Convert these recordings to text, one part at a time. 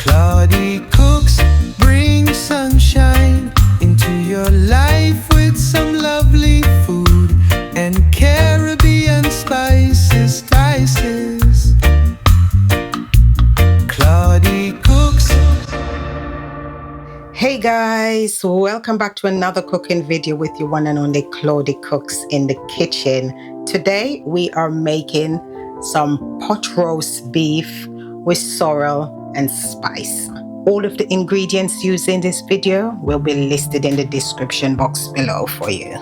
Claudie cooks, bring sunshine into your life with some lovely food and Caribbean spices, spices. Claudie cooks. Hey guys, welcome back to another cooking video with your one and only Claudie Cooks in the kitchen. Today we are making some pot roast beef with sorrel and spice. All of the ingredients used in this video will be listed in the description box below for you.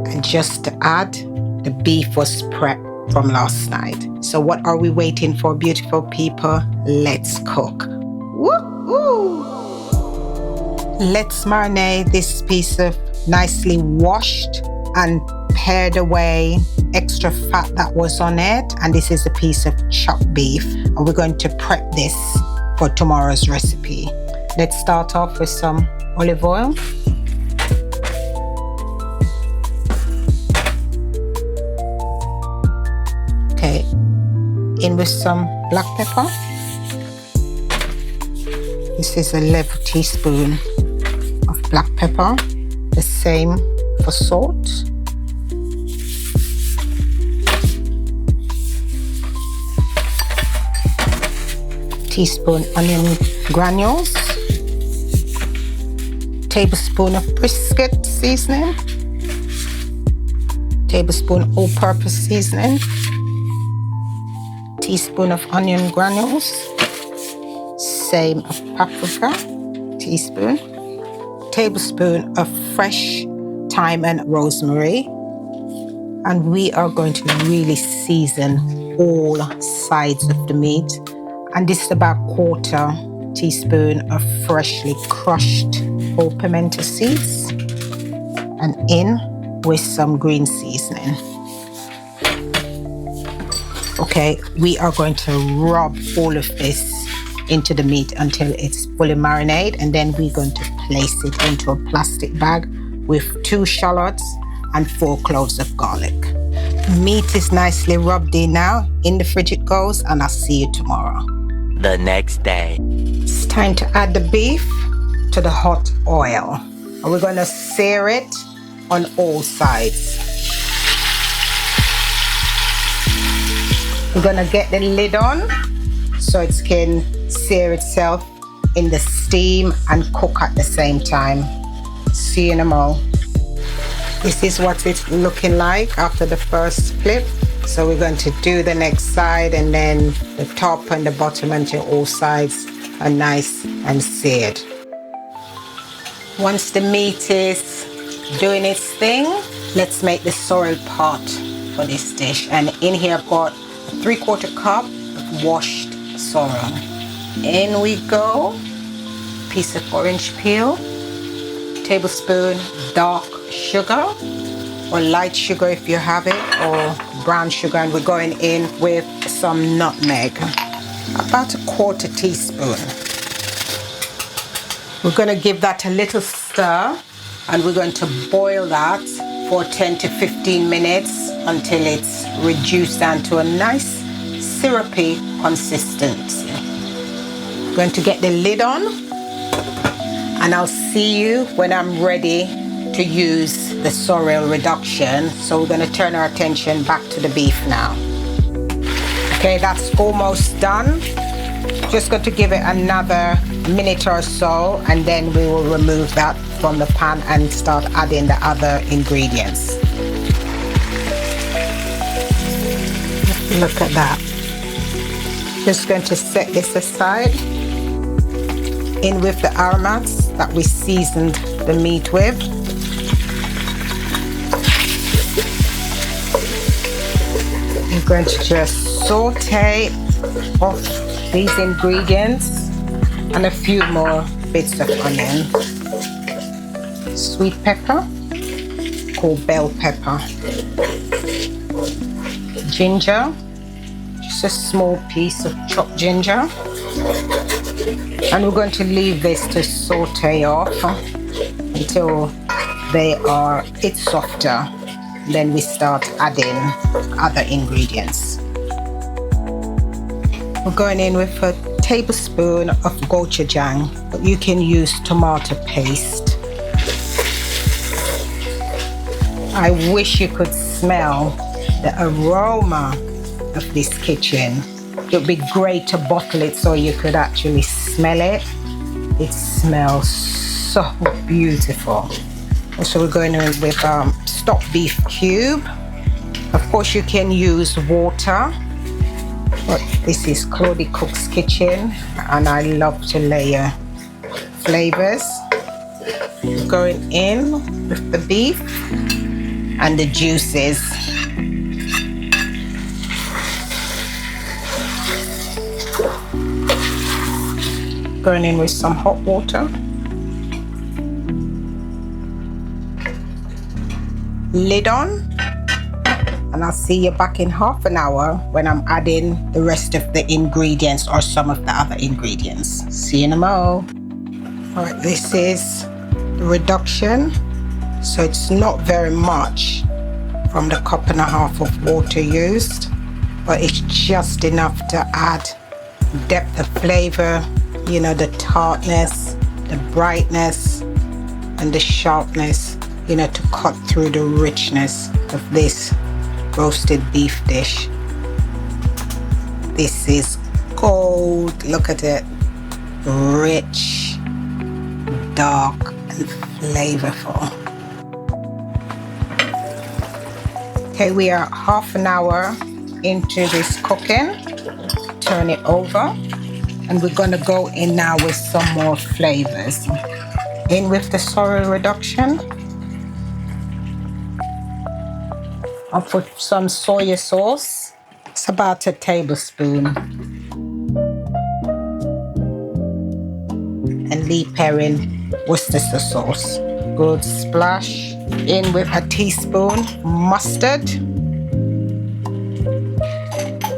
And just to add, the beef was prepped from last night. So what are we waiting for, beautiful people? Let's cook. Woo-hoo! Let's marinate this piece of nicely washed and pared away extra fat that was on it, and this is a piece of chopped beef, and we're going to prep this for tomorrow's recipe. Let's start off with some olive oil. Okay, in with some black pepper. This is 11 teaspoons of black pepper, the same for salt. Teaspoon onion granules, tablespoon of brisket seasoning, tablespoon all-purpose seasoning, teaspoon of onion granules, same of paprika, teaspoon, tablespoon of fresh thyme and rosemary, and we are going to really season all sides of the meat. And this is about 1/4 teaspoon of freshly crushed whole pimento seeds, and in with some green seasoning. Okay, we are going to rub all of this into the meat until it's fully marinated, and then we're going to place it into a plastic bag with 2 shallots and 4 cloves of garlic. Meat is nicely rubbed in now. In the fridge it goes, and I'll see you tomorrow. The next day. It's time to add the beef to the hot oil, and we're going to sear it on all sides. We're going to get the lid on so it can sear itself in the steam and cook at the same time. See you in a moment. This is what it's looking like after the first flip. So we're going to do the next side, and then the top and the bottom until all sides are nice and seared. Once the meat is doing its thing, let's make the sorrel pot for this dish. And in here I've got a 3/4 cup of washed sorrel. In we go. Piece of orange peel, tablespoon dark sugar, or light sugar if you have it, or brown sugar, and we're going in with some nutmeg, about a 1/4 teaspoon. We're going to give that a little stir, and we're going to boil that for 10 to 15 minutes until it's reduced down to a nice syrupy consistency. I'm going to get the lid on, and I'll see you when I'm ready to use the sorrel reduction. So we're going to turn our attention back to the beef now. Okay, that's almost done. Just going to give it another minute or so, and then we will remove that from the pan and start adding the other ingredients. Look at that. Just going to set this aside. In with the aromatics that we seasoned the meat with. I'm going to just saute off these ingredients and a few more bits of onion. Sweet pepper, called bell pepper. Ginger, just a small piece of chopped ginger. And we're going to leave this to saute off until it's softer. Then we start adding other ingredients. We're going in with a tablespoon of gochujang, but you can use tomato paste. I wish you could smell the aroma of this kitchen. It would be great to bottle it so you could actually smell it. It smells so beautiful. Also, we're going in with stock beef cube. Of course, you can use water, but this is Claudie Cook's kitchen, and I love to layer flavors. Going in with the beef and the juices. Going in with some hot water. Lid on. And I'll see you back in half an hour when I'm adding the rest of the ingredients or some of the other ingredients. See you in a mo. All right, this is the reduction. So it's not very much from the 1.5 cups of water used, but it's just enough to add depth of flavor, you know, the tartness, the brightness, and the sharpness, you know, to cut through the richness of this roasted beef dish. This is gold. Look at it. Rich, dark, and flavorful. Okay, we are half an hour into this cooking. Turn it over, and we're gonna go in now with some more flavors. In with the sorrel reduction. I'll put some soy sauce. It's about a tablespoon. And Lee Perrin Worcestershire sauce. Good splash. In with a teaspoon mustard.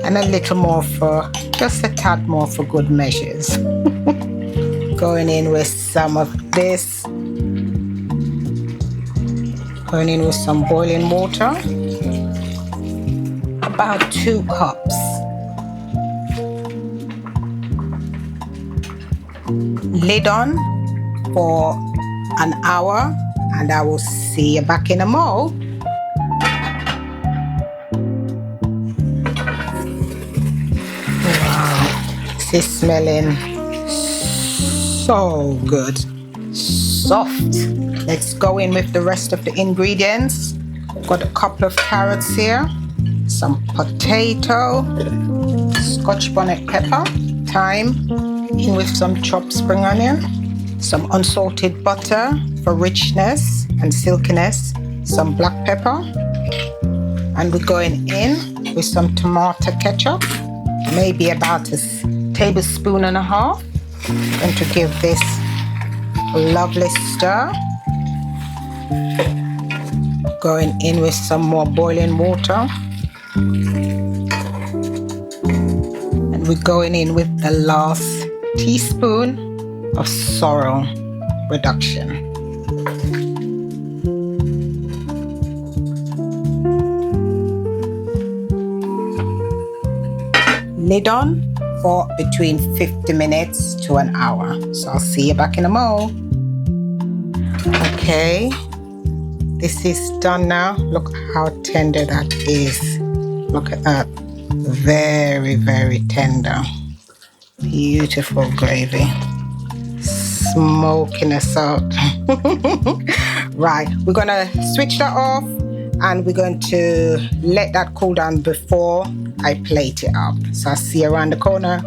And a little more for, just a tad more for good measures. Going in with some of this. Going in with some boiling water. About 2 cups. Lid on for an hour, and I will see you back in a mo. Wow, this is smelling so good. Soft. Let's go in with the rest of the ingredients. Got a couple of carrots here. Some potato, Scotch bonnet pepper, thyme, in with some chopped spring onion, some unsalted butter for richness and silkiness, some black pepper, and we're going in with some tomato ketchup, maybe about a tablespoon and a half, and to give this a lovely stir. Going in with some more boiling water. And we're going in with the last teaspoon of sorrel reduction. Lid on for between 50 minutes to an hour. So I'll see you back in a mo. Okay, this is done now. Look how tender that is. Look at that. Very, very tender. Beautiful gravy. Smoking us out. Right, we're gonna switch that off and we're going to let that cool down before I plate it up. So I'll see you around the corner.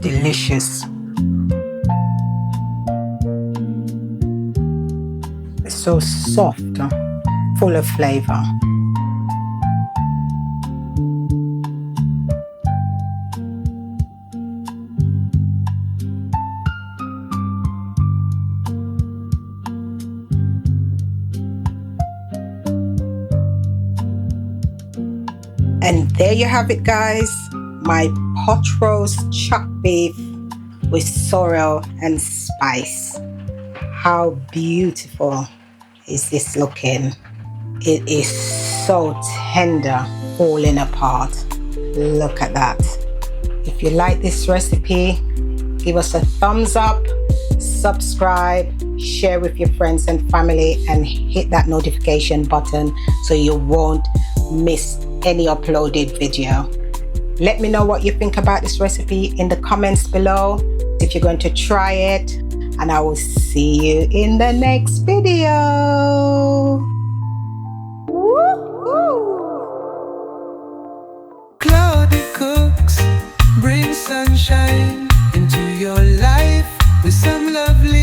Delicious. It's so soft, full of flavor. And there you have it, guys. My pot roast chuck beef with sorrel and spice. How beautiful is this looking? It is so tender, falling apart. Look at that. If you like this recipe, give us a thumbs up, subscribe, share with your friends and family, and hit that notification button so you won't miss any uploaded video. Let me know what you think about this recipe in the comments below if you're going to try it, and I will see you in the next video. Cloudy cooks bring sunshine into your life with some lovely